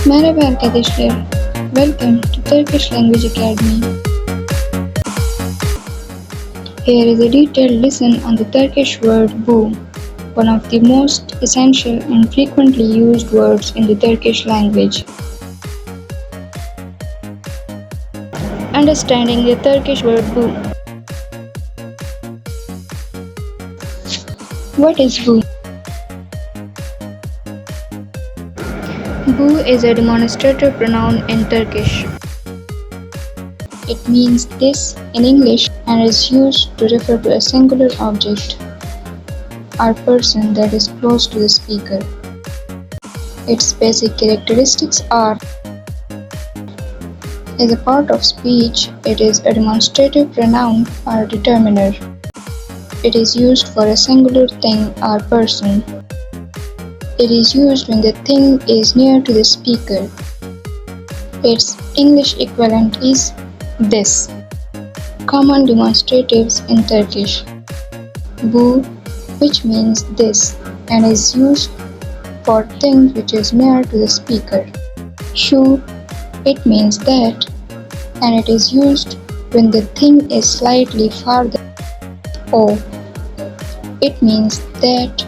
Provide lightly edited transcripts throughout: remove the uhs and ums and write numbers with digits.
Merhaba arkadaşlar. Welcome to Turkish Language Academy. Here is a detailed lesson on the Turkish word bu, one of the most essential and frequently used words in the Turkish language. Understanding the Turkish word bu. What is bu? Bu is a demonstrative pronoun in Turkish. It means this in English and is used to refer to a singular object or person that is close to the speaker. Its basic characteristics are: as a part of speech, it is a demonstrative pronoun or determiner. It is used for a singular thing or person. It is used when the thing is near to the speaker. Its English equivalent is this. Common demonstratives in Turkish: bu, which means this and is used for things which is near to the speaker. Şu, it means that and it is used when the thing is slightly farther. O, it means that,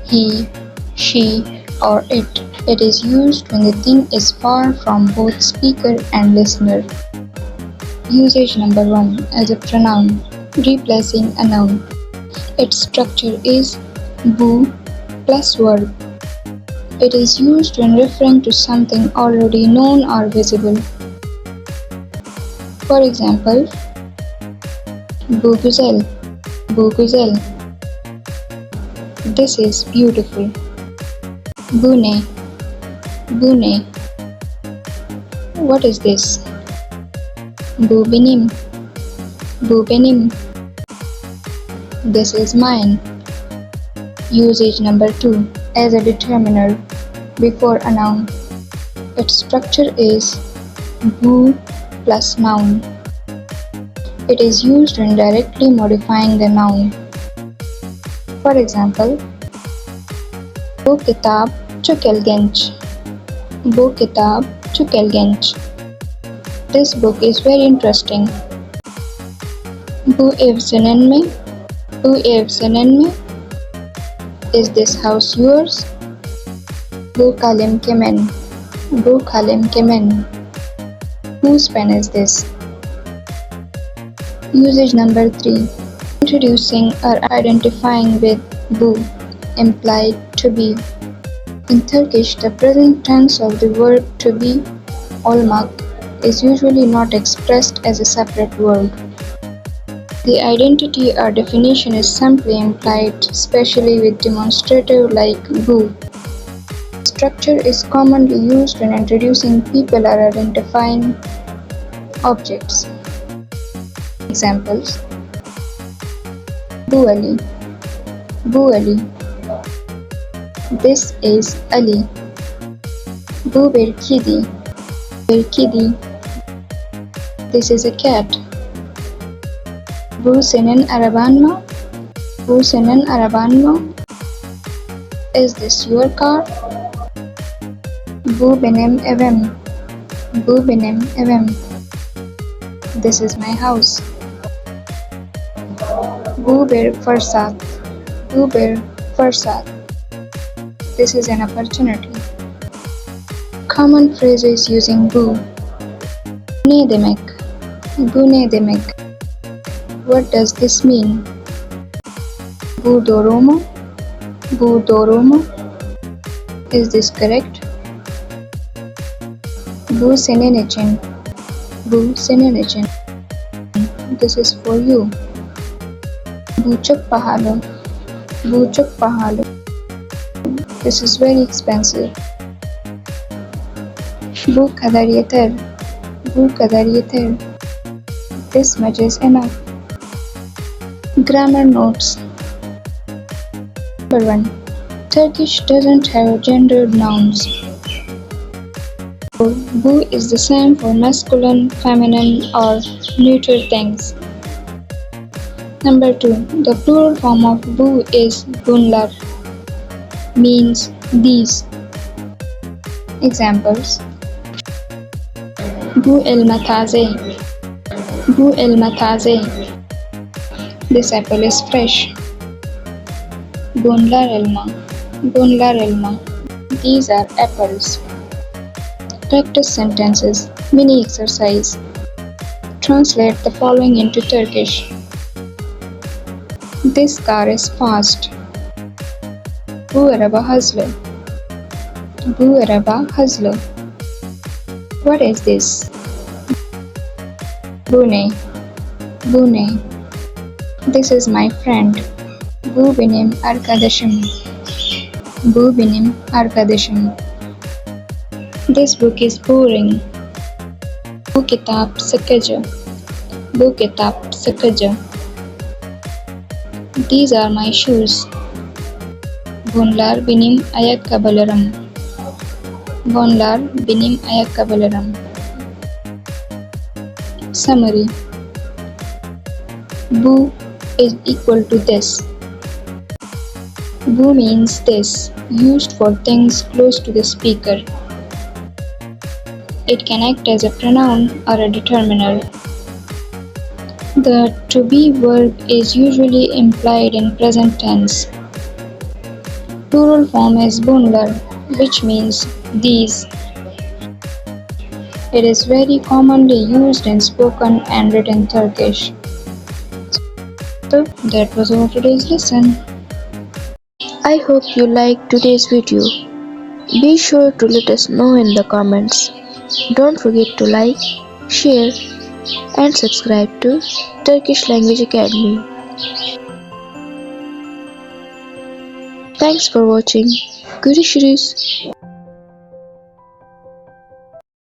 he, she, or it. It is used when the thing is far from both speaker and listener. Usage number 1 as a pronoun, replacing a noun. Its structure is bu plus verb. It is used when referring to something already known or visible. For example, bu güzel, bu güzel. This is beautiful. Bu ne, bu ne. What is this? Bu benim, bu benim. This is mine. Usage number 2 as a determiner before a noun. Its structure is bu plus noun. It is used when directly modifying the noun. For example, bu kitap çok ilginç. Bu kitap çok ilginç. This book is very interesting. Bu ev senin mi? Bu ev senin mi? Is this house yours? Bu kalem kimin? Bu kalem kimin? Whose pen is this? Usage number 3. Introducing or identifying with bu, implied to be. In Turkish, the present tense of the verb to be, olmak, is usually not expressed as a separate word. The identity or definition is simply implied, especially with demonstrative like bu. Structure is commonly used when introducing people or identifying objects. Examples: bu Ali, bu Ali. This is Ali. Bu bir kedi, bir kedi. This is a cat. Bu senin araban mı? Bu senin araban mı? Is this your car? Bu benim evim. Bu benim evim. This is my house. Bu bir fırsat. Bu bir fırsat. This is an opportunity. Common phrases using bu. Ne demek? Bu ne demek? What does this mean? Bu doğru mu? Bu doğru mu? Is this correct? Bu senin için. Bu senin için. This is for you. Bu çok pahalı. Bu çok pahalı. This is very expensive. Bu kadar yeter. Bu kadar yeter. This much is enough. Grammar notes. Number 1. Turkish doesn't have gendered nouns. Bu is the same for masculine, feminine, or neuter things. Number 2. The plural form of bu is bunlar, means these. Examples: Bu elma taze. Bu elma taze. This apple is fresh. Bunlar elma. Bunlar elma. These are apples. Practice sentences. Mini exercise. Translate the following into Turkish. This car is fast. Bu araba hızlı. Bu araba hızlı. What is this? Bu ne? Bu ne? This is my friend. Bu benim arkadaşım. Bu benim arkadaşım. This book is boring. Bu kitap sıkıcı. Bu kitap sıkıcı. These are my shoes. Bunlar benim ayakkabılarım. Bunlar benim ayakkabılarım. Summary. Bu is equal to this. Bu means this, used for things close to the speaker. It can act as a pronoun or a determiner. The to be verb is usually implied in present tense. Plural form is bunlar, which means these. It is very commonly used in spoken and written Turkish. So that was all today's lesson. I hope you liked today's video. Be sure to let us know in the comments. Don't forget to like, share and subscribe to Turkish Language Academy. Thanks for watching. Görüşürüz.